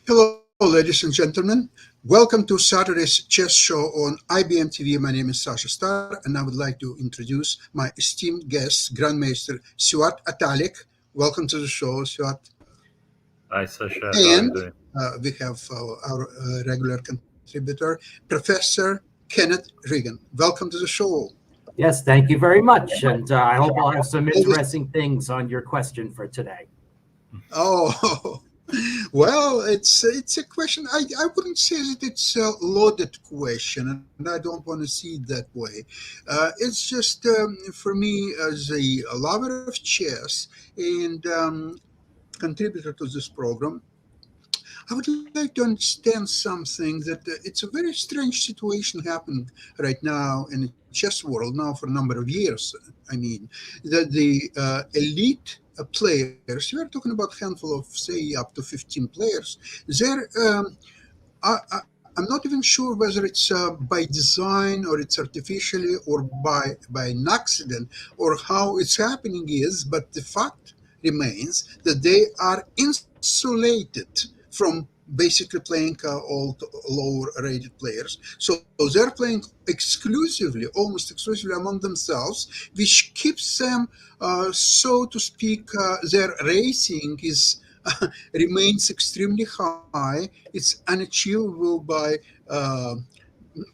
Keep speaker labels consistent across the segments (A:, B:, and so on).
A: Hello, ladies and gentlemen. Welcome to Saturday's chess show on IBM TV. My name is Sasha Starr, and I would like to introduce my esteemed guest, Grandmaster Suat Atalik. Welcome to the show, Suat.
B: Hi, Sasha. How are you
A: And
B: doing?
A: we have our regular contributor, Professor Kenneth Regan. Welcome to the show.
C: Yes, thank you very much. And I hope I'll have some
A: Always,
C: interesting things on your question for today.
A: oh, well, it's a question. I wouldn't say that it's a loaded question, and I don't want to see it that way. It's just for me as a lover of chess and contributor to this program. I would like to understand something that it's a very strange situation happening right now in the chess world now for a number of years. I mean, that the elite players, we are talking about a handful of, say, up to 15 players, they're I'm not even sure whether it's by design or it's artificially or by an accident or how it's happening is, but the fact remains that they are insulated from basically playing all lower rated players. So they're playing exclusively, almost exclusively among themselves, which keeps them, so to speak, their racing is remains extremely high. It's unachievable by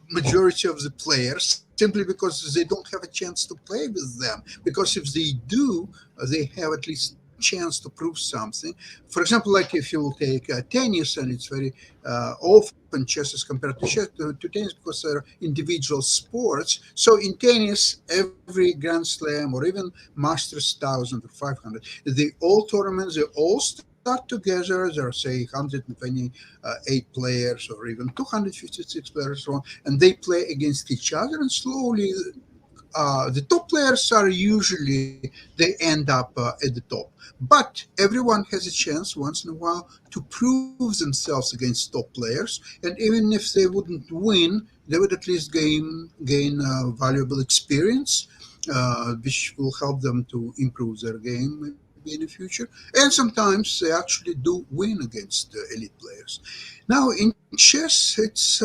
A: majority of the players simply because they don't have a chance to play with them. Because if they do, they have at least chance to prove something. For example, like if you will take tennis, and it's very often chess is compared to tennis because they're individual sports. So in tennis, every Grand Slam or even Masters 1000 or 500, the all tournaments, they all start together. There are, say, 128 players or even 256 players, so on, and they play against each other, and slowly the top players are usually they end up at the top, but everyone has a chance once in a while to prove themselves against top players, and even if they wouldn't win, they would at least gain valuable experience, which will help them to improve their game maybe in the future. And sometimes they actually do win against elite players. Now in chess, it's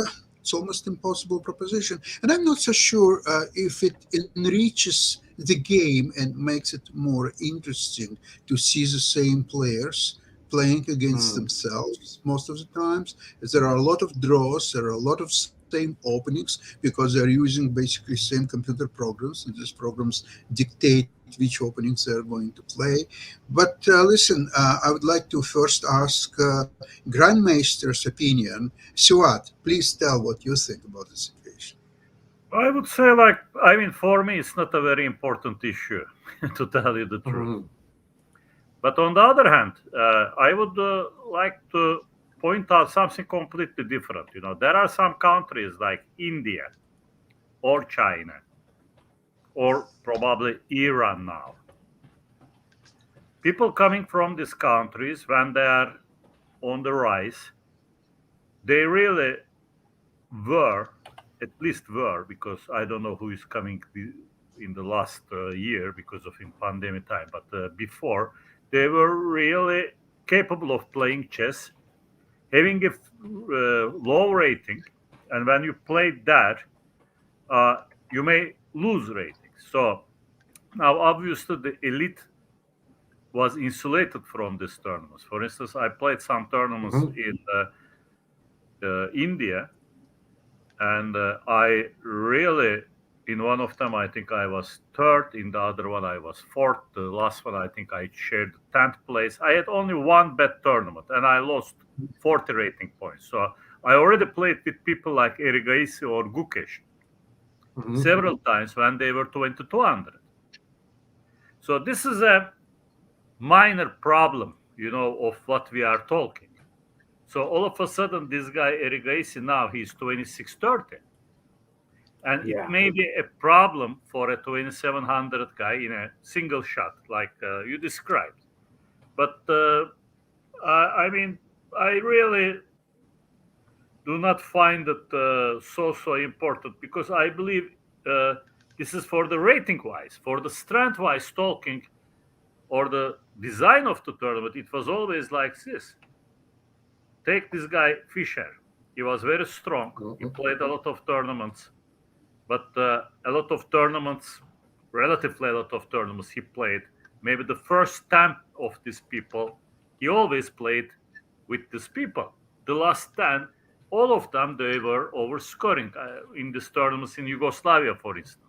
A: almost impossible proposition, and I'm not so sure if it enriches the game and makes it more interesting to see the same players playing against
C: Hmm.
A: themselves most of the times. There are a lot of draws, there are a lot of same openings because they're using basically same computer programs, and these programs dictate which openings they're going to play. But listen, I would like to first ask Grandmeister's opinion. Suat, please tell what you think about the situation.
B: I would say, for me, it's not a very important issue, to tell you the truth.
C: Mhm.
B: But on the other hand, I would like to point out something completely different. There are some countries like India or China or probably Iran now. People coming from these countries, when they are on the rise, they really were, at least were, because I don't know who is coming in the last year because of in pandemic time, but before they were really capable of playing chess, having a low rating, and when you played that, you may lose ratings. So now, obviously, the elite was insulated from these tournaments. For instance, I played some tournaments
C: Mhm.
B: in India, and I really, in one of them, I think I was third. In the other one, I was fourth. The last one, I think I shared 10th place. I had only one bad tournament, and I lost 40 rating points. So I already played with people like Erigaisi or Gukesh
C: Mhm.
B: several times when they were 2200. So this is a minor problem, of what we are talking. So all of a sudden, this guy Erigaisi now he's 2630. And it
C: Yeah.
B: may be a problem for a 2700 guy in a single shot, like you described. But I mean, I really do not find it so important because I believe uh, this is for the rating wise, for the strength wise talking, or the design of the tournament. It was always like this. take this guy Fischer. He was very strong. He played a lot of tournaments, but a lot of tournaments, relatively a lot of tournaments he played. Maybe the first 10 of these people, he always played with these people. The last 10, all of them, they were overscoring in these tournaments in Yugoslavia, for instance.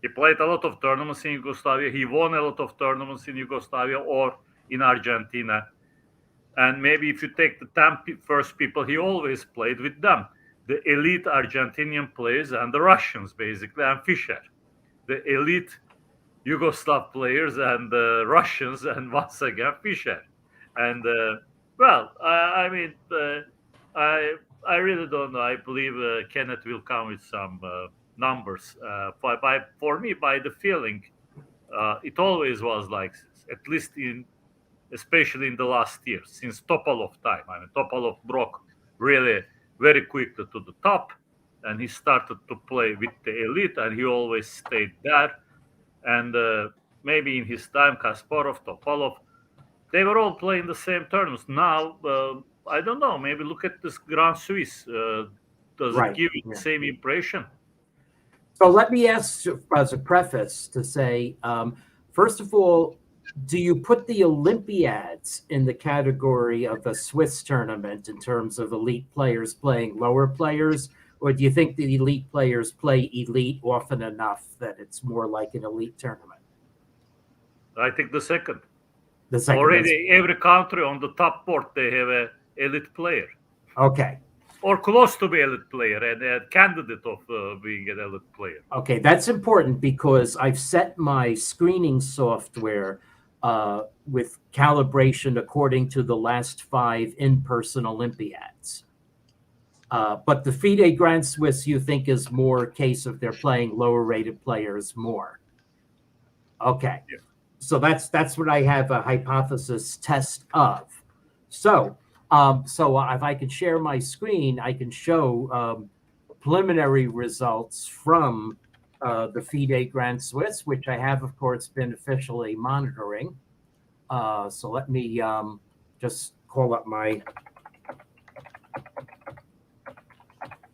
B: He played a lot of tournaments in Yugoslavia. He won a lot of tournaments in Yugoslavia or in Argentina. And maybe if you take the 10 first people, he always played with them. The elite Argentinian players and the Russians, basically, and Fischer. The elite Yugoslav players and the Russians, and once again, Fischer. And, I mean, I really don't know. I believe Kenneth will come with some numbers. For me, by the feeling, it always was like this, at least especially in the last year, since Topalov time. I mean, Topalov broke really very quickly to the top, and he started to play with the elite, and he always stayed there. And maybe in his time, Kasparov, Topalov, they were all playing the same tournaments. Now, I don't know. Maybe look at this Grand Swiss. Does it give you the same impression?
C: So let me ask, as a preface, to say, first of all, do you put the Olympiads in the category of a Swiss tournament in terms of elite players playing lower players? Or do you think the elite players play elite often enough that it's more like an elite tournament?
B: I think the second.
C: The second.
B: Already every country on the top board, they have an elite player.
C: Okay.
B: Or close to be elite player and a candidate of being an elite player.
C: Okay, that's important because I've set my screening software with calibration according to the last 5 in-person Olympiads. But the FIDE Grand Swiss, you think, is more a case of they're playing lower-rated players more. Okay, yeah. So that's what I have a hypothesis test of. So if I can share my screen, I can show preliminary results from the FIDE Grand Swiss, which I have, of course, been officially monitoring. So let me just call up my...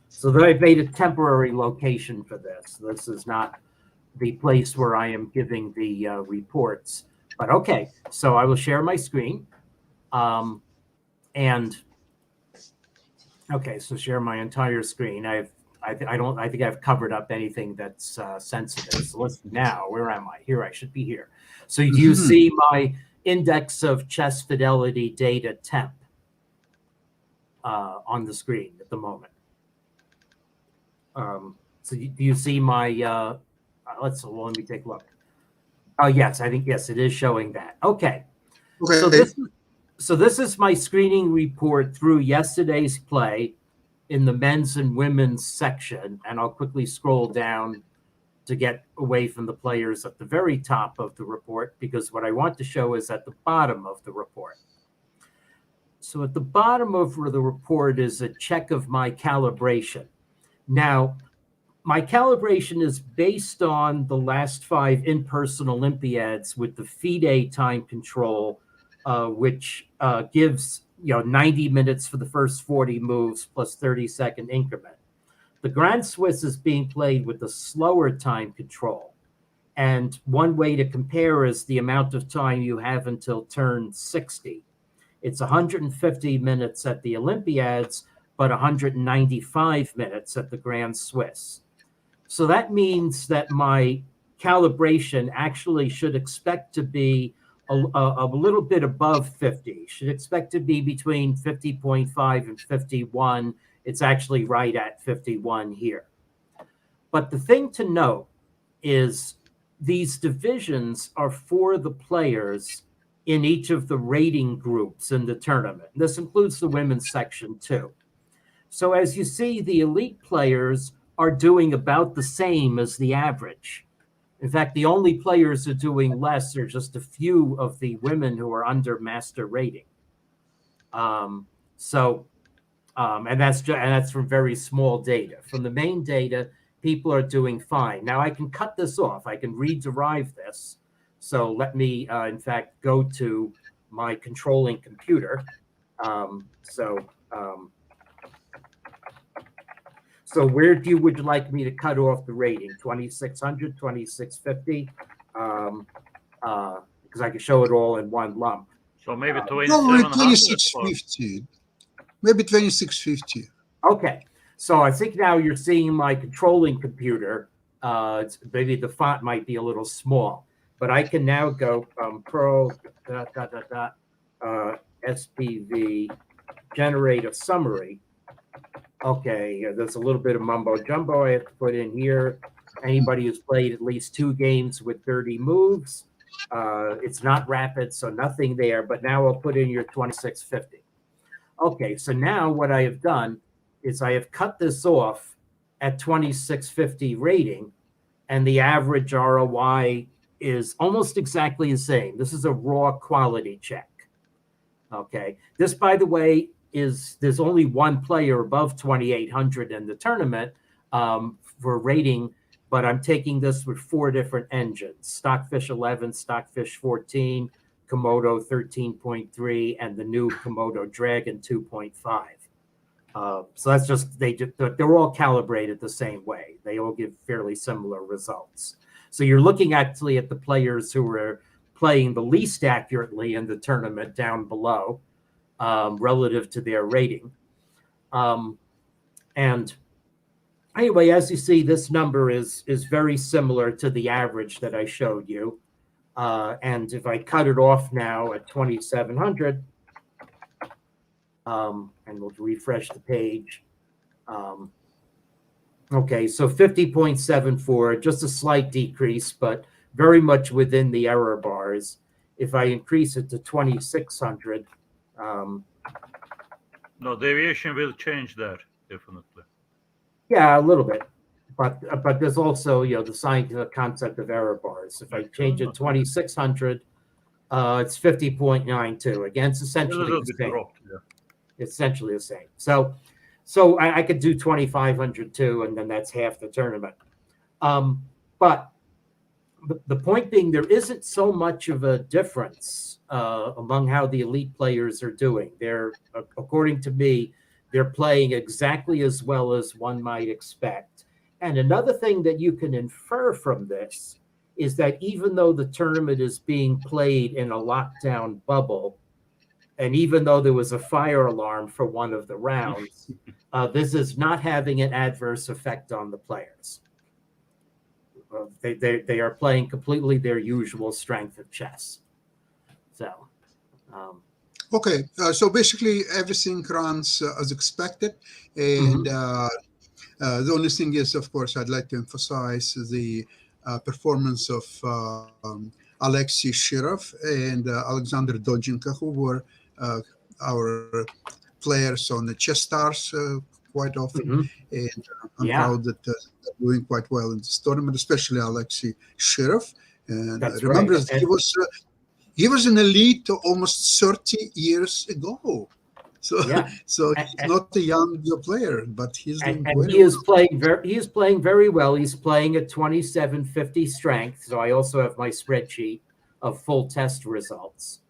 C: So that I've made a temporary location for this. This is not the place where I am giving the reports. But okay, so I will share my screen. And okay, so share my entire screen. I think I've covered up anything that's sensitive. So let's now, where am I? Here, I should be here. So you see my index of chess fidelity data temp on the screen at the moment. So do you see my, let me take a look. Oh, yes, I think, yes, it is showing that. Okay. So this is my screening report through yesterday's play in the men's and women's section. And I'll quickly scroll down to get away from the players at the very top of the report, because what I want to show is at the bottom of the report. So at the bottom of the report is a check of my calibration. Now, my calibration is based on the last 5 in-person Olympiads with the FIDE time control, which gives 90 minutes for the first 40 moves plus 30-second increment. The Grand Swiss is being played with the slower time control. And one way to compare is the amount of time you have until turn 60. It's 150 minutes at the Olympiads, but 195 minutes at the Grand Swiss. So that means that my calibration actually should expect to be a little bit above 50. Should expect to be between 50.5 and 51. It's actually right at 51 here. But the thing to note is these divisions are for the players in each of the rating groups in the tournament. This includes the women's section too. So as you see, the elite players are doing about the same as the average. In fact, the only players who are doing less are just a few of the women who are under master rating. And that's from very small data. From the main data, people are doing fine. Now I can cut this off. I can rederive this. So let me, in fact, go to my controlling computer. So where would you like me to cut off the rating? 2600, 2650? Because I can show it all in one lump.
B: So maybe
A: Probably
B: 2700.
A: 2650. Maybe 2650.
C: Okay, so I think now you're seeing my controlling computer. Maybe the font might be a little small, but I can now go pro SPV generate a summary. Okay, there's a little bit of mumbo jumbo I have to put in here. Anybody who's played at least 2 games with 30 moves. It's not rapid, so nothing there, but now I'll put in your 2650. Okay, so now what I have done is I have cut this off at 2650 rating, and the average ROI is almost exactly the same. This is a raw quality check. Okay, this, by the way, there's only one player above 2800 in the tournament for rating, but I'm taking this with 4 different engines: Stockfish 11, Stockfish 14, Komodo 13.3, and the new Komodo Dragon 2.5. So that's just, they're all calibrated the same way. They all give fairly similar results. So you're looking actually at the players who are playing the least accurately in the tournament down below relative to their rating. And anyway, as you see, this number is very similar to the average that I showed you. And if I cut it off now at 2700, and we'll refresh the page. Okay, so 50.74, just a slight decrease, but very much within the error bars. If I increase it to 2600,
B: No, deviation will change there, definitely.
C: yeah, a little bit. But there's also, the scientific concept of error bars. If I change it 2600, it's 50.92. Again, it's essentially the same.
B: Dropped, yeah.
C: Essentially the same. So I could do 2500 too, and then that's half the tournament. But the point being, there isn't so much of a difference among how the elite players are doing. They're, according to me, they're playing exactly as well as one might expect. And another thing that you can infer from this is that even though the tournament is being played in a lockdown bubble, and even though there was a fire alarm for one of the rounds, this is not having an adverse effect on the players. They are playing completely their usual strength of chess. So,
A: okay, so basically everything runs as expected, and the only thing is, of course, I'd like to emphasize the performance of Alexei Shirov and Alexander Dodchenko, who were our players on the Chess Stars quite often, and I'm proud that they're doing quite well in this tournament, especially Alexei Shirov. And remember, he was an elite almost 30 years ago. So, so he's not a young player, but he's doing
C: and he is playing very well. He's playing at 2750 strength. So I also have my spreadsheet of full test results.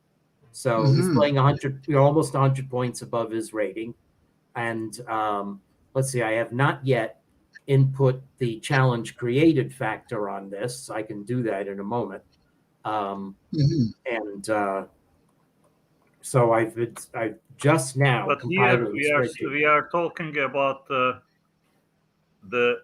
C: So he's playing 100, almost 100 points above his rating. And let's see, I have not yet input the challenge created factor on this. I can do that in a moment. And so I've just now.
B: But here we are talking about the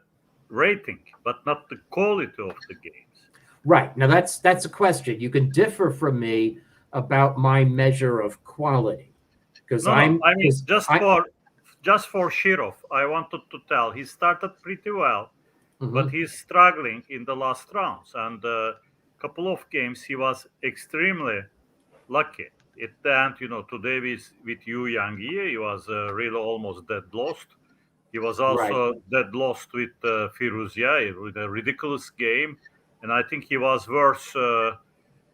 B: rating, but not the quality of the games.
C: Right. Now that's a question. You can differ from me about my measure of quality, because
B: just for Shirov, I wanted to tell he started pretty well, but he's struggling in the last rounds, and a couple of games he was extremely lucky. At the end, today with Yu Yang, he was really almost dead lost. He was also dead lost with Firuzia with a ridiculous game, and I think he was worse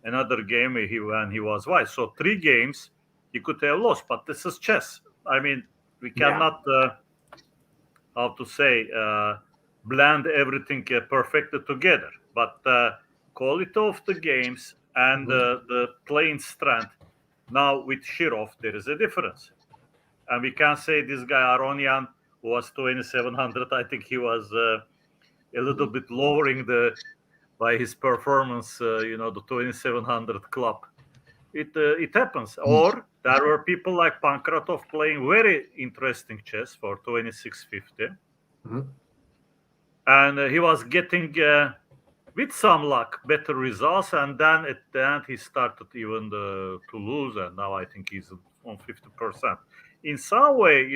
B: another game when he was white. So 3 games he could have lost, but this is chess. I mean, we cannot, how to say, blend everything perfectly together. But quality of the games and the playing strength Now with Shirov, there is a difference. And we can say this guy Aronian was 2700. I think he was a little bit lowering by his performance, the 2700 club. It happens. Or there were people like Pankratov playing very interesting chess for 2650. And he was getting, with some luck, better results. And then at the end, he started even to lose. And now I think he's on 50%. In some way,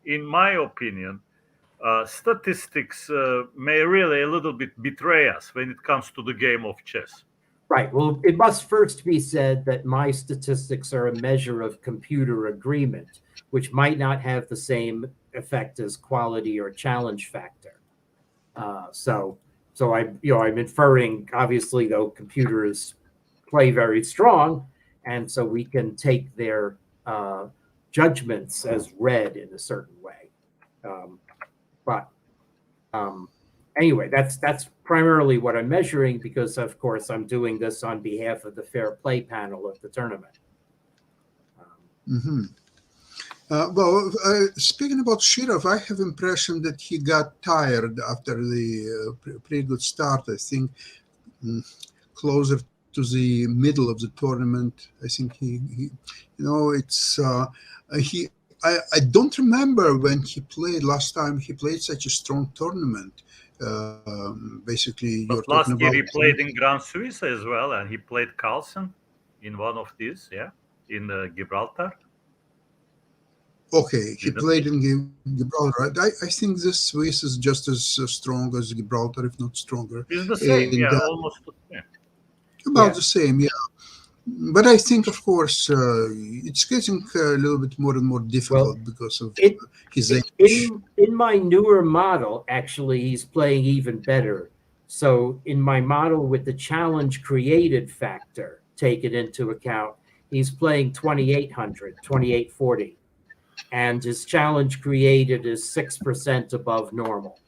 B: in my opinion, statistics may really a little bit betray us when it comes to the game of chess.
C: Right. Well, it must first be said that my statistics are a measure of computer agreement, which might not have the same effect as quality or challenge factor. So I'm inferring, obviously, though computers play very strong, and so we can take their judgments as read in a certain way. But anyway, that's primarily what I'm measuring because, of course, I'm doing this on behalf of the fair play panel of the tournament.
A: Speaking about Shirov, I have impression that he got tired after the pretty good start. I think closer to the middle of the tournament. I think I don't remember when he played last time. He played such a strong tournament. Basically,
B: but last year he played in Grand Suisse as well, and he played Carlsen in one of these, in Gibraltar.
A: Okay, he played in Gibraltar. I think this Swiss is just as strong as Gibraltar, if not stronger.
B: It's the same, almost.
A: About the same, But I think, of course, it's getting a little bit more and more difficult because of his age.
C: In my newer model, actually, he's playing even better. So in my model with the challenge created factor taken into account, he's playing 2800, 2840. And his challenge created is 6% above normal.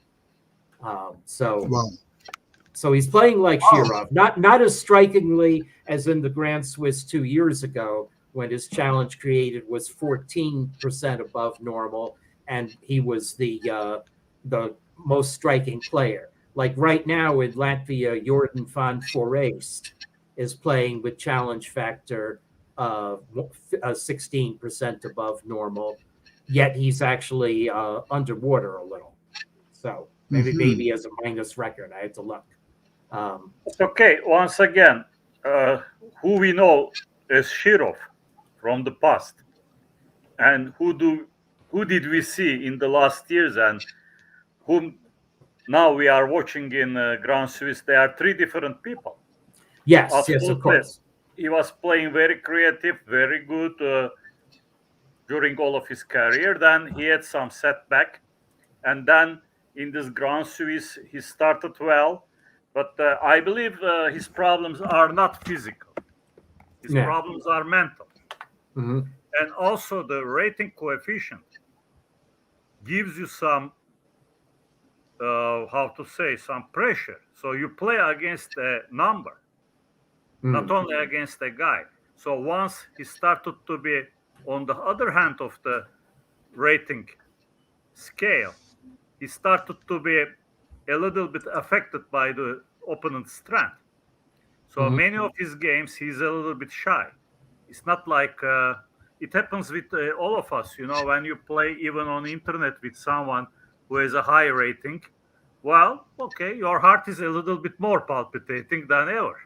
C: So he's playing like Shirov, not as strikingly as in the Grand Swiss 2 years ago when his challenge created was 14% above normal, and he was the most striking player. Like right now in Latvia, Jordan van Foreest is playing with challenge factor 16% above normal, yet he's actually underwater a little. So maybe he has a minus record. I have to look.
B: Okay, once again, who we know as Shirov from the past, and who did we see in the last years, and whom now we are watching in Grand Suisse? They are three different people.
C: Yes, of course.
B: He was playing very creative, very good during all of his career. Then he had some setback, and then in this Grand Suisse he started well. But I believe his problems are not physical. His problems are mental. And also the rating coefficient gives you some, some pressure. So you play against a number, not only against a guy. So once he started to be on the other hand of the rating scale, he started to be a little bit affected by the opponent's strength. So many of his games, he's a little bit shy. It's not like it happens with all of us. When you play even on internet with someone who has a high rating, well, okay, your heart is a little bit more palpitating than ever.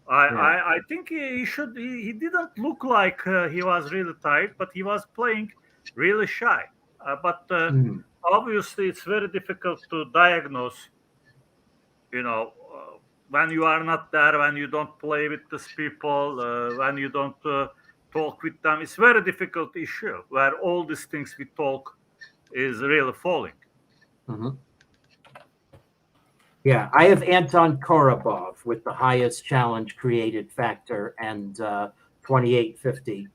B: I think he didn't look like he was really tired, but he was playing really shy. But obviously, it's very difficult to diagnose, when you are not there, when you don't play with these people, when you don't talk with them. It's very difficult issue where all these things we talk is really falling.
C: Yeah, I have Anton Korobov with the highest challenge created factor and 2850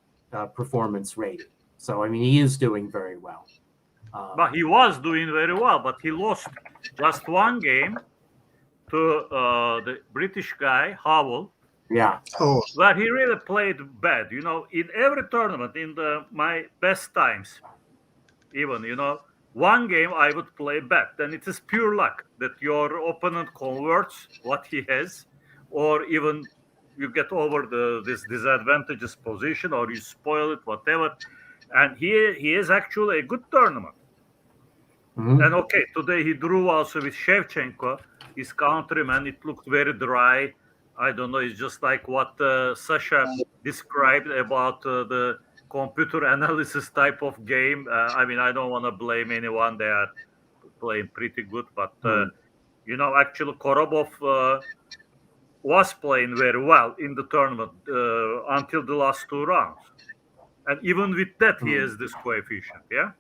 C: performance rating. So, I mean, he is doing very well.
B: But he was doing very well, but he lost just one game to the British guy, Howell,
C: Yeah.
A: Oh,
B: Well, he really played bad. In every tournament, in my best times, even, one game I would play bad. Then it is pure luck that your opponent converts what he has, or even you get over this disadvantageous position, or you spoil it, whatever. And he is actually a good tournament.
C: Mhm.
B: And okay, today he drew also with Shevchenko, his countryman. It looked very dry. I don't know. It's just like what Sasha described about the computer analysis type of game. I mean, I don't want to blame anyone. They are playing pretty good, but
C: Mm.
B: actually, Korobov was playing very well in the tournament until the last two rounds, and even with that, he
C: Mm.
B: has this coefficient. Yeah.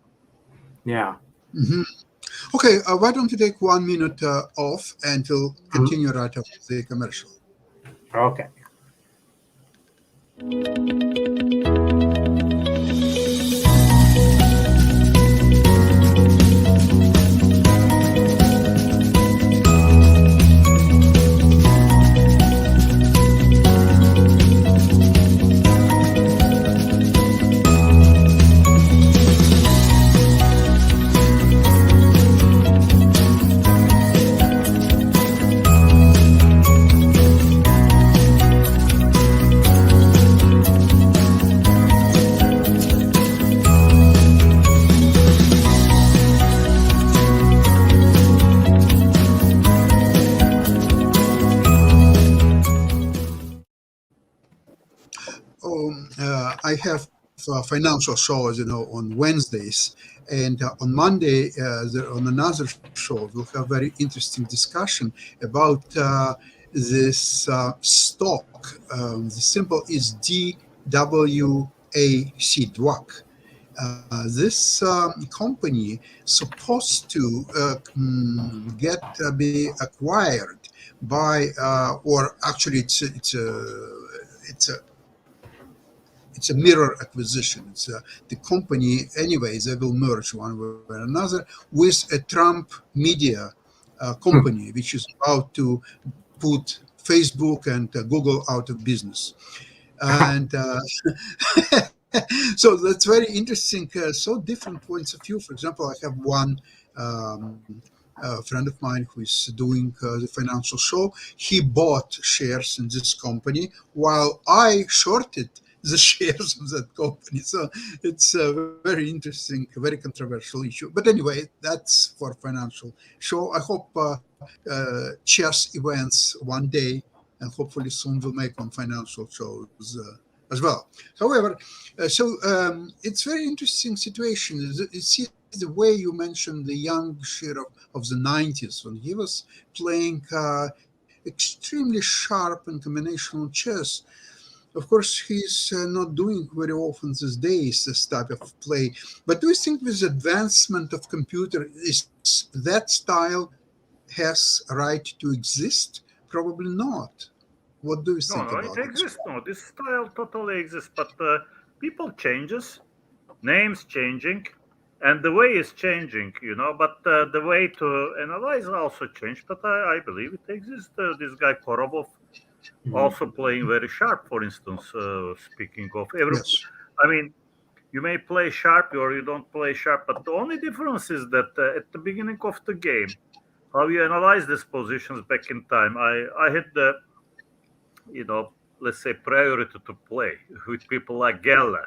C: Yeah.
A: mhm. Okay. Why don't we take 1 minute off and we'll
C: Mhm.
A: continue right after the commercial.
C: Okay.
A: I have financial shows, on Wednesdays, and on Monday, on another show, we'll have very interesting discussion about this stock. The symbol is DWAC, DWAC. This company supposed to get be acquired by, or actually, it's a it's a mirror acquisition. The company, anyway, they will merge one way or another with a Trump media company, which is about to put Facebook and Google out of business. And so that's very interesting. So different points of view. For example, I have one friend of mine who is doing the financial show. He bought shares in this company while I shorted the shares of that company. So it's a very interesting, very controversial issue. But anyway, that's for financial show. I hope chess events one day, and hopefully soon will make on financial shows as well. However, it's very interesting situation. You see the way you mentioned the young Shir of the 90s when he was playing extremely sharp and combinational chess. Of course, he's not doing very often these days this type of play. But do you think with advancement of computer, is that style has a right to exist? Probably not. What do you
B: No,
A: think
B: no, it
A: about this?
B: exists. No, this style totally exists, but people changes, names changing, and the way is changing. But the way to analyze also changed. But I believe it exists. This guy Korobov
C: Mhm.
B: also playing very sharp. For instance, speaking of every,
A: Yes.
B: I mean, you may play sharp or you don't play sharp, but the only difference is that at the beginning of the game, how you analyze these positions back in time. I had the you know, let's say, priority to play with people like Geller,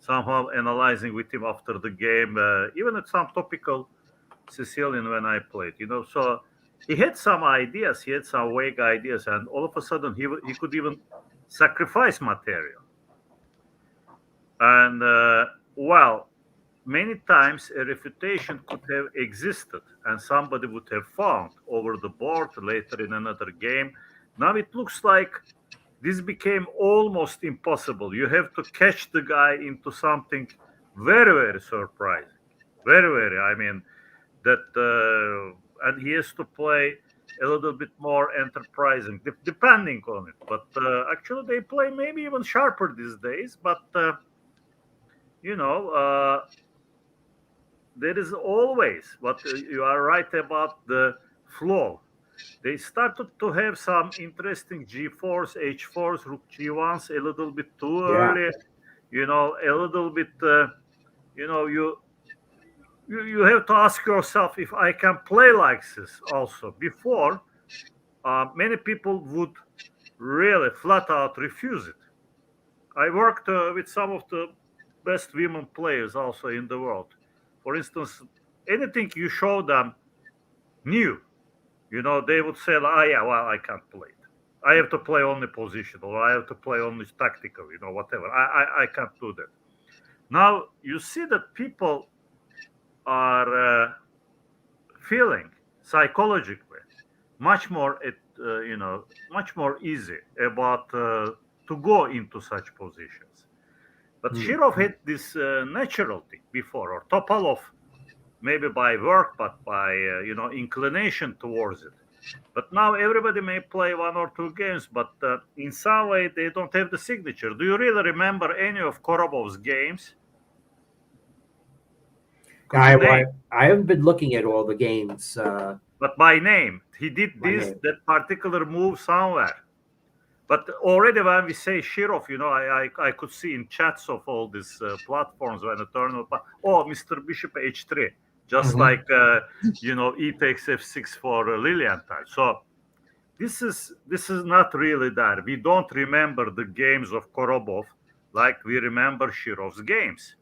B: somehow analyzing with him after the game, even at some topical Sicilian when I played, So he had some ideas, he had some vague ideas, and all of a sudden he could even sacrifice material. And well, many times a refutation could have existed and somebody would have found over the board later in another game. Now it looks like this became almost impossible. You have to catch the guy into something very, very surprising. Very, very. I mean, that, and he has to play a little bit more enterprising, depending on it. But actually, they play maybe even sharper these days. But, you know, there is always what you are right about the flow. they started to have some interesting g4s, h4s, rook g1s a little bit too
C: Yeah.
B: early. A little bit. You have to ask yourself if I can play like this. Also, before many people would really flat out refuse it. I worked with some of the best women players also in the world. For instance, anything you show them new, they would say, "Ah, yeah, well, I can't play it. I have to play only position, or I have to play only tactical, whatever. I can't do that." Now you see that people are feeling psychologically much more much more easy about to go into such positions. But Shirov had this natural thing before, or Topalov, maybe by work, but by inclination towards it. But now everybody may play one or two games, but in some way they don't have the signature. Do you really remember any of Korobov's games? Could you name?
C: I haven't been looking at all the games.
B: But by name, he did
C: By
B: this
C: name.
B: that particular move somewhere. But already when we say Shirov, I could see in chats of all these platforms when the tournament. Oh, Mr. Bishop H3, just like E takes F6 for Lilienthal. So this is not really there. We don't remember the games of Korobov like we remember Shirov's games.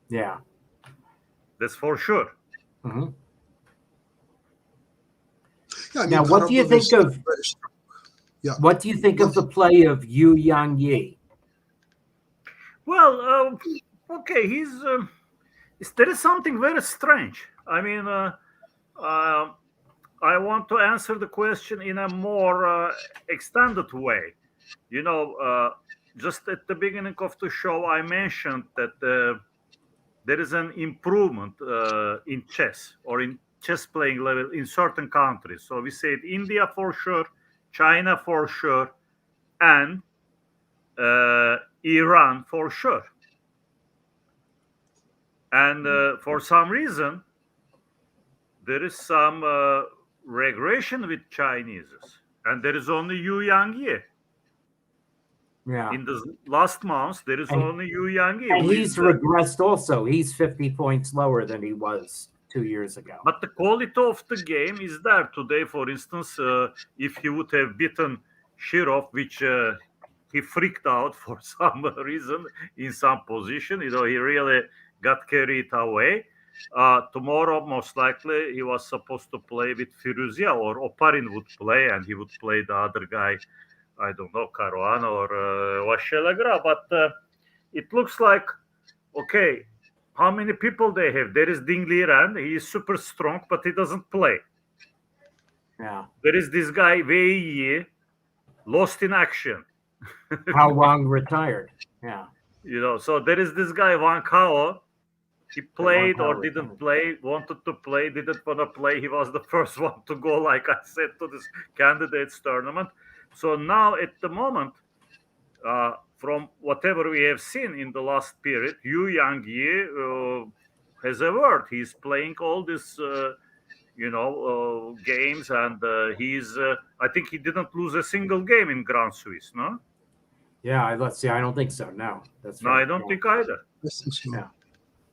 C: Yeah,
B: that's for sure.
C: Mm-hmm.
A: Yeah, I mean,
C: now, what do you think of?
A: Yeah.
C: What do you think of the play of Yu Yang Yi?
B: Well, okay, there is something very strange. I mean, I want to answer the question in a more extended way. Just at the beginning of the show, I mentioned that there is an improvement in chess or in chess playing level in certain countries. So we said India for sure, China for sure, and Iran for sure. And for some reason, there is some regression with Chinese, and there is only Yu Yang Yi.
C: Yeah.
B: In the last month, there is only Yu Yang Yi.
C: And he's regressed also. He's 50 points lower than he was 2 years ago.
B: But the quality of the game is there today. For instance, if he would have beaten Shirov, which he freaked out for some reason in some position, he really got carried away. Tomorrow, most likely, he was supposed to play with Firuzia, or Oparin would play, and he would play the other guy, I don't know, Caruana or Vashelagra. But it looks like, okay, how many people they have? There is Ding Liren. He is super strong, but he doesn't play.
C: Yeah.
B: There is this guy, Wei Yi, lost in action.
C: How Wang retired. Yeah.
B: So there is this guy, Wang Kao. He played or didn't play, wanted to play, didn't want to play. He was the first one to go, like I said, to this candidates tournament. So now at the moment, from whatever we have seen in the last period, Yu Yang Yi has a word. He's playing all these, games, and he's. I think he didn't lose a single game in Grand Swiss, no?
C: Yeah, let's see. I don't think so. No, that's
B: no,
C: right.
B: I don't think either.
C: Yeah,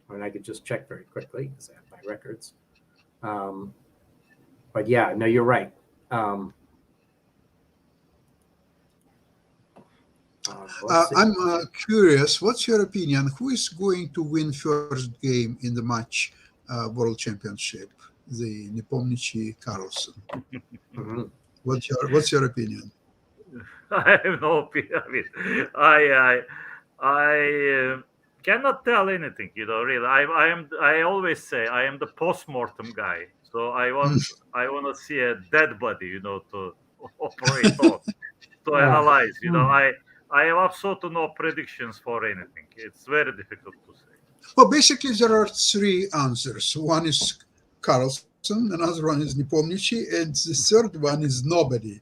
C: and I could just check very quickly because I have my records. But yeah, no, you're right. I'm
A: curious, what's your opinion? Who is going to win first game in the match World Championship? The Nepomniachtchi Carlsen.
C: Mm-hmm.
A: What's your opinion?
B: I have no opinion. I cannot tell anything. Really. I always say I am the post-mortem guy. So I want to see a dead body. To operate on, to analyze. I have absolutely no predictions for anything. It's very difficult to say.
A: Well, basically, there are three answers. One is Carlsen, another one is Nepomniachtchi, and the third one is nobody.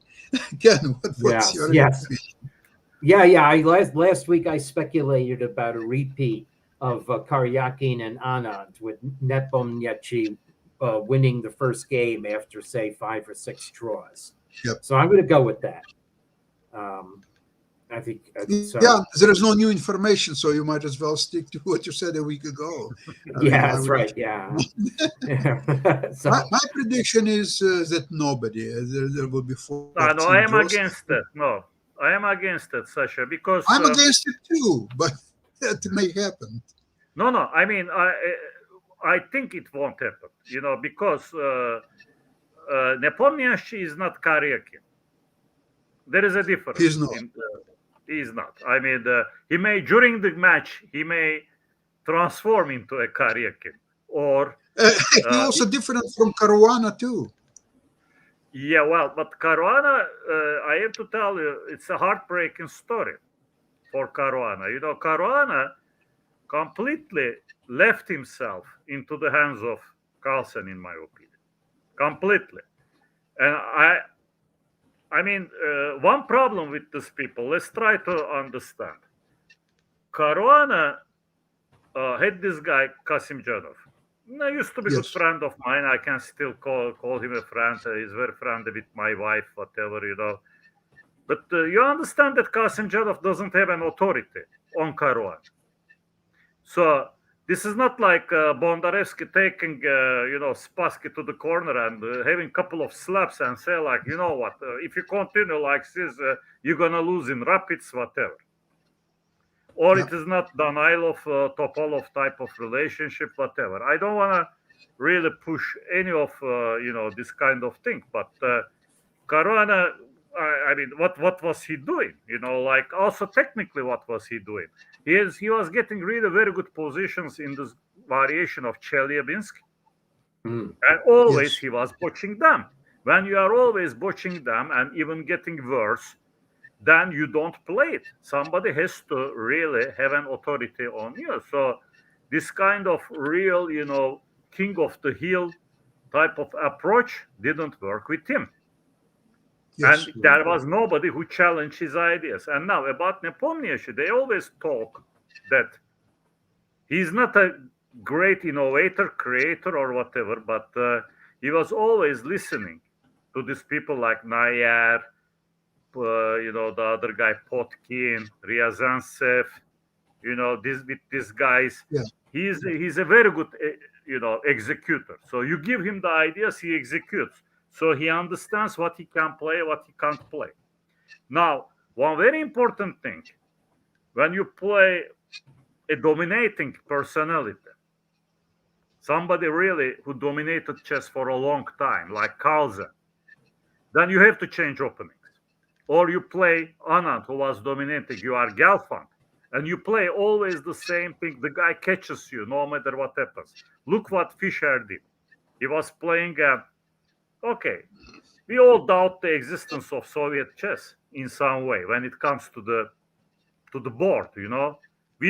A: Again, what's your opinion?
C: Yeah. Last week I speculated about a repeat of Karyakin and Anand with Nepomniachtchi winning the first game after, say, 5 or 6 draws.
A: Yep.
C: So I'm going to go with that. I think so.
A: Yeah, there is no new information, so you might as well stick to what you said a week ago.
C: That's right. Yeah. So,
A: my prediction is that nobody. There will be 14
B: No, I am
A: draws.
B: against that. No, I am against it, Sasha, because
A: I'm against it too, but that may happen.
B: No. I mean, I think it won't happen. Because Nepomniachtchi is not Karyakin. There is a difference.
A: He's not.
B: He's not. I mean, he may during the match he may transform into a Karyakin, or
A: He also different from Caruana too.
B: Yeah, well, but Caruana, I have to tell you, it's a heartbreaking story for Caruana. Caruana completely left himself into the hands of Carlsen, in my opinion, completely. And I mean, one problem with these people, let's try to understand. Caruana had this guy, Kasim Janov. I used to be a good friend of mine. I can still call him a friend. He's very friendly with my wife, whatever. But you understand that Kasim Janov doesn't have an authority on Caruana. So this is not like Bondarevsky taking, Spassky to the corner and having a couple of slaps and say, like, you know what, if you continue like this, you're going to lose in rapids, whatever. Or it is not Danailov, Topalov type of relationship, whatever. I don't want to really push any of, this kind of thing. But Caruana, I mean, what was he doing? Like also technically, what was he doing? He was getting really very good positions in this variation of Chelyabinsk. And always he was botching them. When you are always botching them and even getting worse, then you don't play it. Somebody has to really have an authority on you. So this kind of real, king of the hill type of approach didn't work with him. And there was nobody who challenged his ideas. And now about Nepomniachtchi, they always talk that he's not a great innovator, creator, or whatever, but he was always listening to these people like Nair, the other guy, Potkin, Ryazantsev, these guys.
A: Yeah.
B: He's a very good, executor. So you give him the ideas, he executes. So he understands what he can play, what he can't play. Now, one very important thing, when you play a dominating personality, somebody really who dominated chess for a long time, like Carlsen, then you have to change openings. Or you play Anand, who was dominating, you are Gelfand, and you play always the same thing. The guy catches you no matter what happens. Look what Fischer did. He was playing, okay, we all doubt the existence of Soviet chess in some way when it comes to the board, We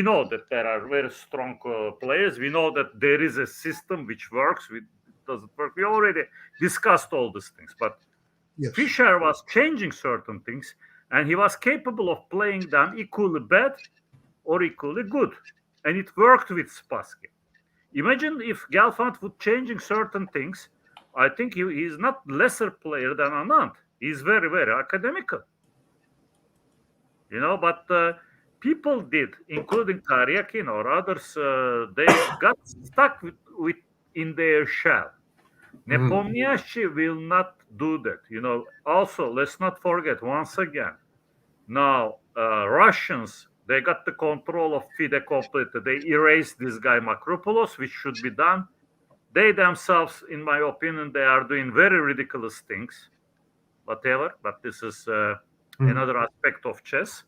B: know that there are very strong players. We know that there is a system which works, which doesn't work. We already discussed all these things, but Fischer was changing certain things, and he was capable of playing them equally bad or equally good. And it worked with Spassky. Imagine if Gelfand would changing certain things. I think he is not lesser player than Anand. He's very, very academical. But people did, including Karyakin or others, they got stuck with in their shell. Nepomniachtchi will not do that. Also, let's not forget once again. Now, Russians, they got the control of FIDE completely. They erased this guy Makropoulos, which should be done. They themselves, in my opinion, they are doing very ridiculous things. Whatever, but this is another aspect of chess.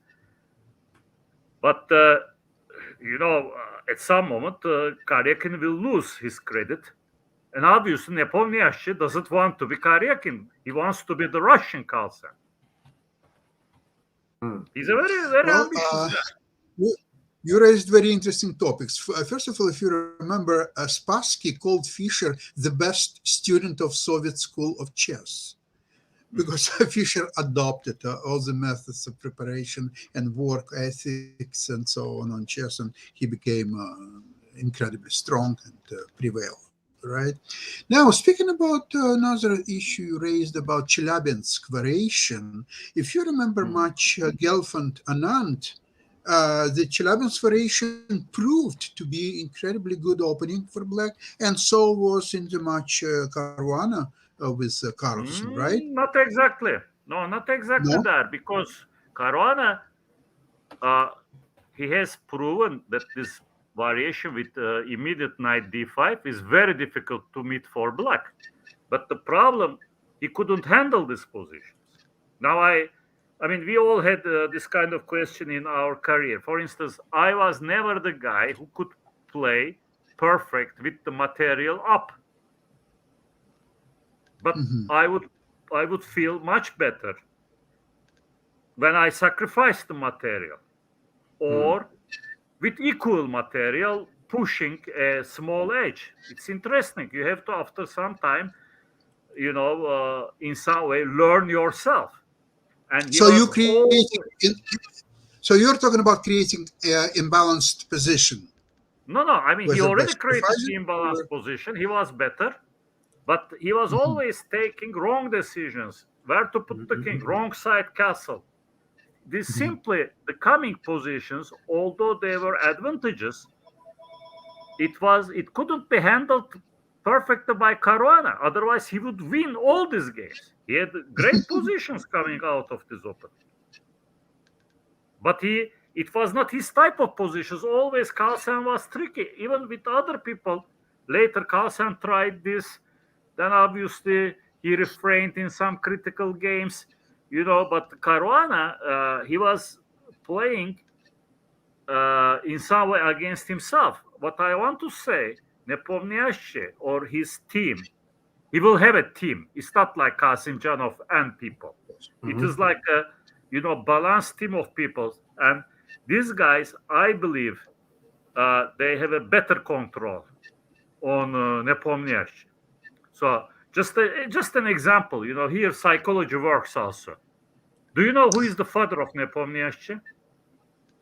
B: But at some moment, Karyakin will lose his credit. And obviously, Nepomniachtchi doesn't want to be Karyakin. He wants to be the Russian Carlsen. He's a very, very ambitious guy.
A: You raised very interesting topics. First of all, if you remember, Spassky called Fischer the best student of Soviet school of chess, because Fischer adopted all the methods of preparation and work ethics and so on chess, and he became incredibly strong and prevailed. Right. Now, speaking about another issue you raised about Chelyabinsk variation, if you remember much Gelfand Anand, the Chelyabinsk variation proved to be incredibly good opening for Black, and so was in the match Caruana with Carlsen, right?
B: Not exactly. No, not exactly
A: No?
B: that, because Caruana, uh, he has proven that this variation with immediate knight d5 is very difficult to meet for black. But the problem, he couldn't handle these positions. Now, I mean, we all had this kind of question in our career. For instance, I was never the guy who could play perfect with the material up, but
A: Hmm.
B: I would feel much better when I sacrifice the material, or with equal material pushing a small edge. It's interesting. You have to, after some time, in some way, learn yourself. And he
A: So you
B: was
A: creating,
B: all
A: so you're talking about creating imbalanced position,
B: no, no. I mean, he
A: whether by
B: already created the
A: sacrificing
B: imbalanced
A: or.
B: position. He was better, but he was
A: Mhm,
B: always taking wrong decisions. Where to put the king? Wrong side castle. This
A: mhm.
B: simply the coming positions, although they were advantages, it couldn't be handled perfectly by Caruana. Otherwise, he would win all these games. He had great positions coming out of this opening, but it was not his type of positions. Always Carlsen was tricky, even with other people. Later, Carlsen tried this. Then obviously he refrained in some critical games, But Caruana, he was playing in some way against himself. What I want to say, Nepomniachtchi or his team, he will have a team. It's not like Kasimjanov and people. It is like a balanced team of people, and these guys, I believe, they have a better control on Nepomniachtchi. So just an example, here psychology works also. Do you know who is the father of Nepomniachtchi?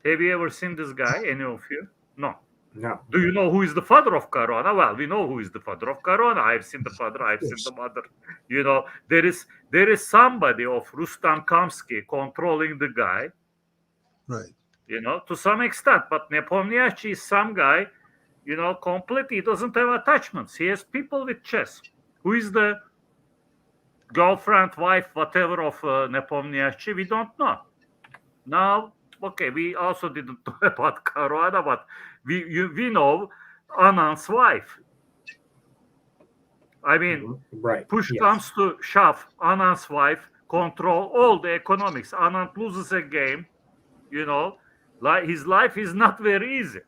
B: Have you ever seen this guy? Any of you? No.
C: No.
B: Do you know who is the father of Corona? Well, we know who is the father of Corona. I've seen the father. I've seen the
A: Yes,
B: mother. There is somebody of Rustam Kamsky controlling the guy.
A: right.
B: To some extent. But Nepomniachtchi is some guy. Completely. He doesn't have attachments. He has people with chess. Who is the girlfriend, wife, whatever of Nepomniachtchi? We don't know. Now, okay, we also didn't know about Caruana, but we know Anand's wife. I mean,
C: Right.
B: push
C: Yes.
B: comes to shove, Anand's wife control all the economics. Anand loses a game, like his life is not very easy,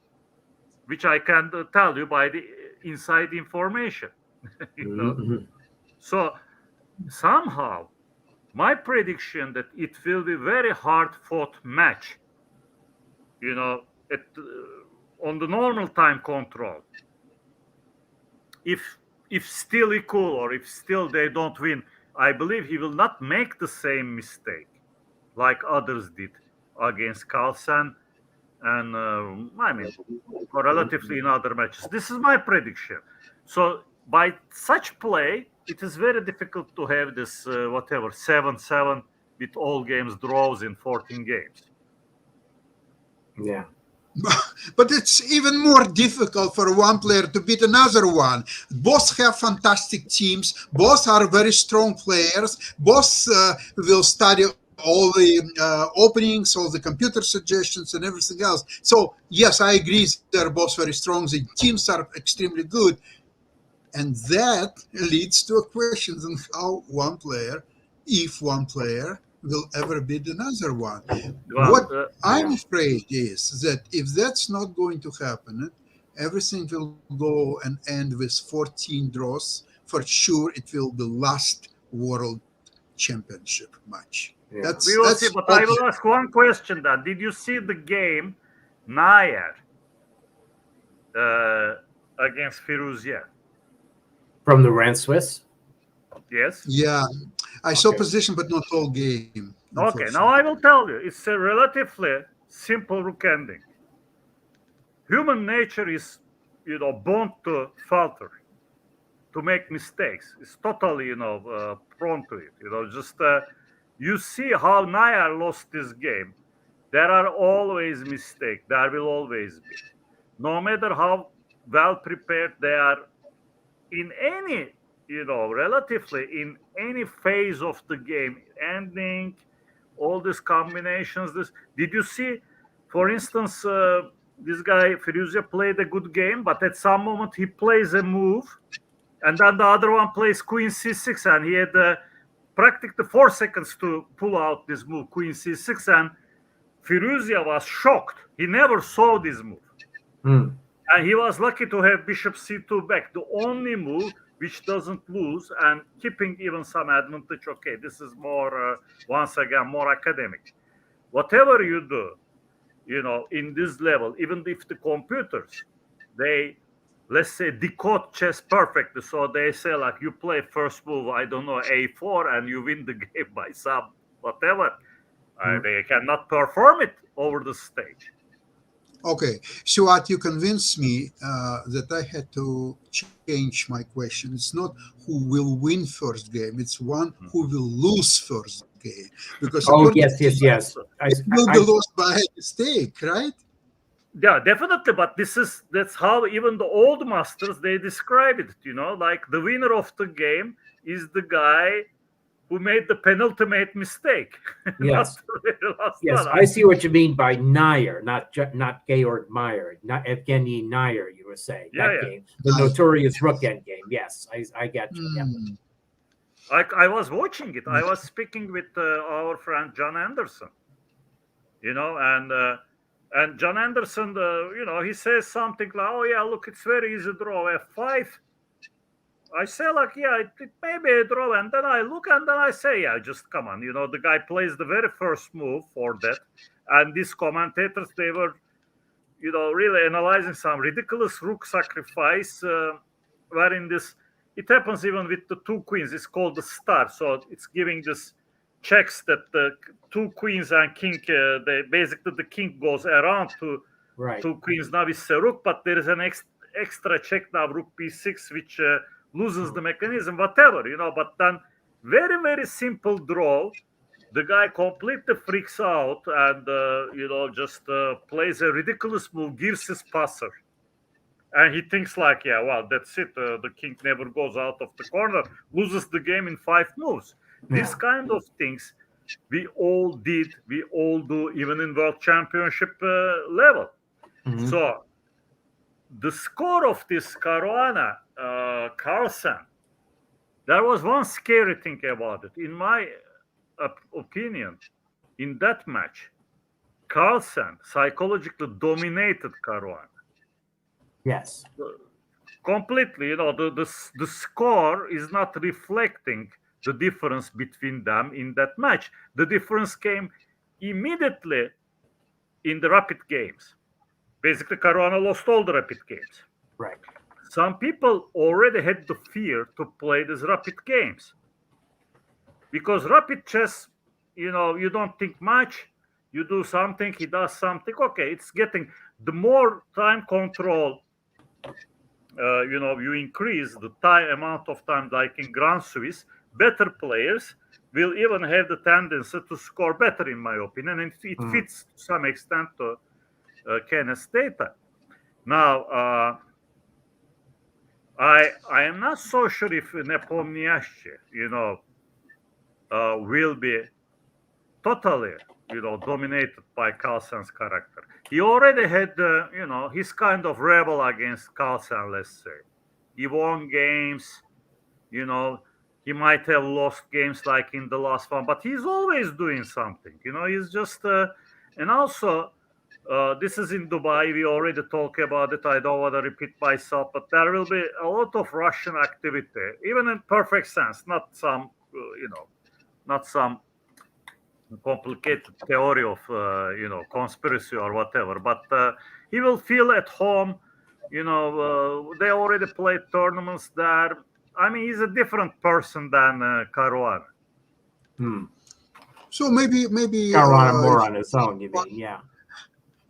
B: which I can tell you by the inside information. you know.
C: Mhm.
B: So somehow, my prediction that it will be very hard fought match at on the normal time control. If still equal or if still they don't win, I believe he will not make the same mistake like others did against Carlsen and I mean relatively in other matches. This is my prediction. So by such play, it is very difficult to have this whatever 7-7 with all games draws in 14 games.
C: Yeah.
A: But it's even more difficult for one player to beat another one. Both have fantastic teams. Both are very strong players. Both will study all the openings, all the computer suggestions, and everything else. So yes, I agree. They're both very strong. The teams are extremely good, and that leads to a question on how one player, if one player, will ever beat another one.
B: Well,
A: What I'm
C: Yeah.
A: afraid is that if that's not going to happen, everything will go and end with 14 draws. For sure, it will be last World Championship match.
C: Yeah.
B: we will see,
A: That's
B: but I will
A: obvious.
B: ask one question then. Did you see the game Nair uh, against Firuzier?
C: From the Rand Swiss.
B: Yes?
A: Yeah, I saw
C: Okay.
A: position, but not all game,
B: Okay, now
A: unfortunately.
B: I will tell you. It's a relatively simple rook ending. Human nature is, born to falter. to make mistakes. It's totally, prone to it. Just you see how Nair lost this game. There are always mistakes. There will always be. No matter how well prepared they are in any, relatively in any phase of the game, ending, all these combinations. This did you see, for instance, this guy Firuzia played a good game, but at some moment he plays a move, and then the other one plays Queen C6, and he had practically 4 seconds to pull out this move, Queen C6, and Firuzia was shocked. He never saw this move. And he was lucky to have Bishop C2 back, the only move which doesn't lose and keeping even some advantage. Okay, this is more, once again, more academic. Whatever you do, in this level, even if the computers, they, let's say, decode chess perfectly. So they say, like, you play first move, I don't know, A4, and you win the game by some whatever. They cannot perform it over the stage.
A: Okay, so what you convinced me that I had to change my question. It's not who will win first game; it's one who will lose first game. Because
C: yes.
A: it will be lost by mistake, right?
B: Yeah, definitely. But that's how even the old masters they describe it. Like the winner of the game is the guy who made the penultimate mistake.
C: Yes. Yes, I see what you mean by Nair, not Georg Meyer, not Evgeny Nair, you were saying. That game. The notorious rook end game. Yes, I get you. Yeah.
B: I was watching it. I was speaking with our friend John Anderson, and John Anderson, he says something like, "Oh yeah, look, it's very easy draw F5." I say, like, yeah, it may be a draw, and then I look and then I say, yeah, just come on, the guy plays the very first move for that, and these commentators, they were, really analyzing some ridiculous rook sacrifice, wherein it happens even with the two queens. It's called the star, so it's giving this checks that the two queens and king, basically the king goes around to two queens. Now it's a rook, but there is an extra check now, rook b6, which loses the mechanism, whatever, but then very, very simple draw. The guy completely freaks out and, just plays a ridiculous move, gives his passer. And he thinks like, yeah, well, that's it. The king never goes out of the corner, loses the game in 5 moves. These kind of things we all did, we all do, even in World Championship level. So the score of this Caruana Carlsen, there was one scary thing about it. In my opinion, in that match, Carlsen psychologically dominated Caruana.
C: Yes.
B: Completely, the score is not reflecting the difference between them in that match. The difference came immediately in the rapid games. Basically, Caruana lost all the rapid games.
C: Right.
B: Some people already had the fear to play these rapid games. Because rapid chess, you don't think much. You do something, he does something. Okay, it's getting the more time control. You increase the amount of time, like in Grand Swiss, better players will even have the tendency to score better, in my opinion, and it fits to some extent to Kenneth's data. Now, I am not so sure if Nepomniachtchi, will be totally, dominated by Carlsen's character. He already had, his kind of rebel against Carlsen, let's say. He won games, he might have lost games like in the last one, but he's always doing something, he's just, and also, this is in Dubai. We already talked about it. I don't want to repeat myself, but there will be a lot of Russian activity, even in perfect sense, not some, not some complicated theory of, conspiracy or whatever. But he will feel at home. They already played tournaments there. I mean, he's a different person than Caruana.
A: So maybe
C: Caruana more on his own. You mean, yeah.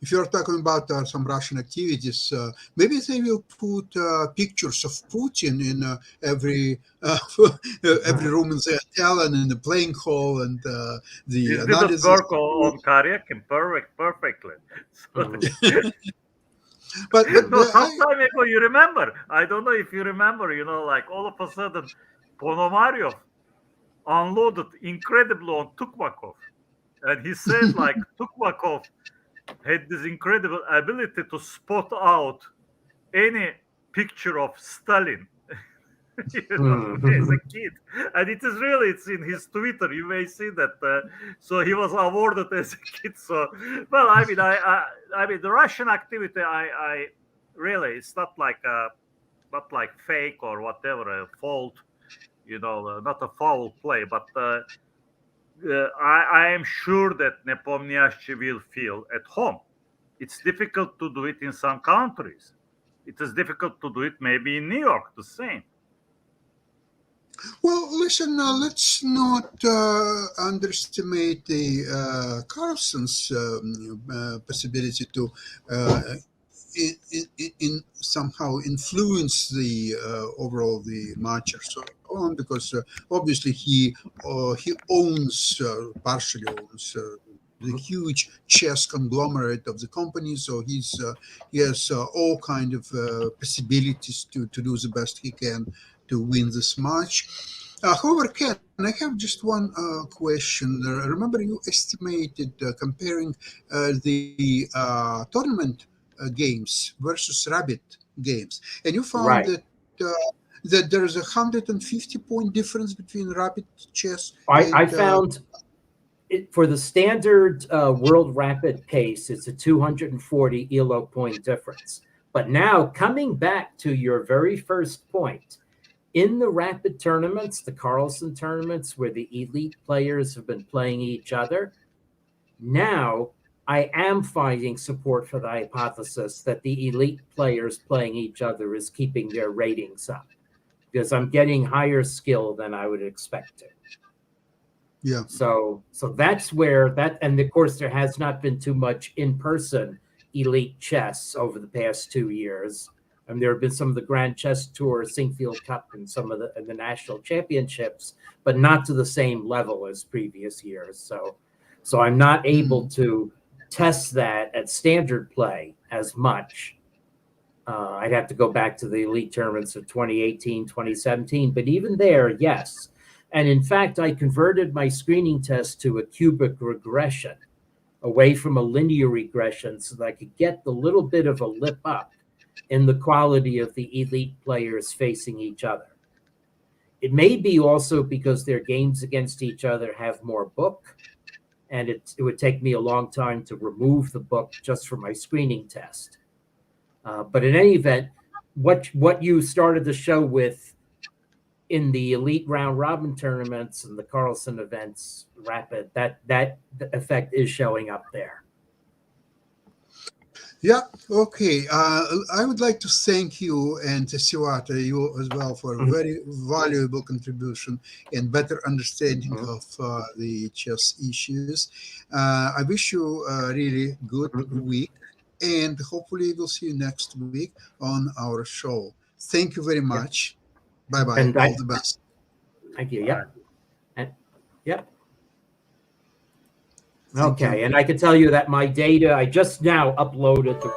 A: if you're talking about some Russian activities, maybe they will put pictures of Putin in every room in the hotel and in the playing hall and the
B: This didn't
A: analysis.
B: work on Karyakin perfectly. So,
A: But
B: no, some time ago, you remember? I don't know if you remember. Like all of a sudden, Ponomaryov unloaded incredibly on Tukmakov, and he said like Tukmakov had this incredible ability to spot out any picture of Stalin. As a kid, and it's in his Twitter. You may see that. So he was awarded as a kid. So, well, I mean, the Russian activity, I really, it's not like fake or whatever, a fault, not a foul play, but I am sure that Nepomniachtchi will feel at home. It's difficult to do it in some countries. It is difficult to do it maybe in New York, the same.
A: Well, listen, let's not underestimate the Carlson's possibility to in somehow influence the overall the match or so on, because obviously he owns partially owns. The huge chess conglomerate of the company, so he has all kind of possibilities to do the best he can to win this match. However, Ken, I have just one question. Remember, you estimated comparing the tournament games versus rabbit games, and you found
C: Right.
A: that that there is a 150-point difference between rabbit chess
C: I
A: and
C: found it for the standard world rapid pace, it's a 240 elo point difference. But now coming back to your very first point, in the rapid tournaments, the Carlsen tournaments where the elite players have been playing each other, now I am finding support for the hypothesis that the elite players playing each other is keeping their ratings up because I'm getting higher skill than I would expect to.
A: yeah.
C: So that's where that, and of course there has not been too much in-person elite chess over the past 2 years. And there have been some of the Grand Chess Tour, Singfield Cup, and some of the national championships, but not to the same level as previous years. So I'm not able to test that at standard play as much. I'd have to go back to the elite tournaments of 2018, 2017. But even there, yes. And in fact, I converted my screening test to a cubic regression away from a linear regression so that I could get the little bit of a lip up in the quality of the elite players facing each other. It may be also because their games against each other have more book, and it would take me a long time to remove the book just for my screening test. But in any event, what you started the show with in the elite round robin tournaments and the Carlsen events rapid, that effect is showing up there.
A: Yeah, okay. I would like to thank you and Siwata, you as well, for a very valuable contribution and better understanding of the chess issues. I wish you a really good week, and hopefully we'll see you next week on our show. Thank you very much. Bye-bye.
C: And
A: All the best.
C: Thank you. Yep. Yep.
A: Thank
C: Okay,
A: you.
C: and I can tell you that my data, I just now uploaded the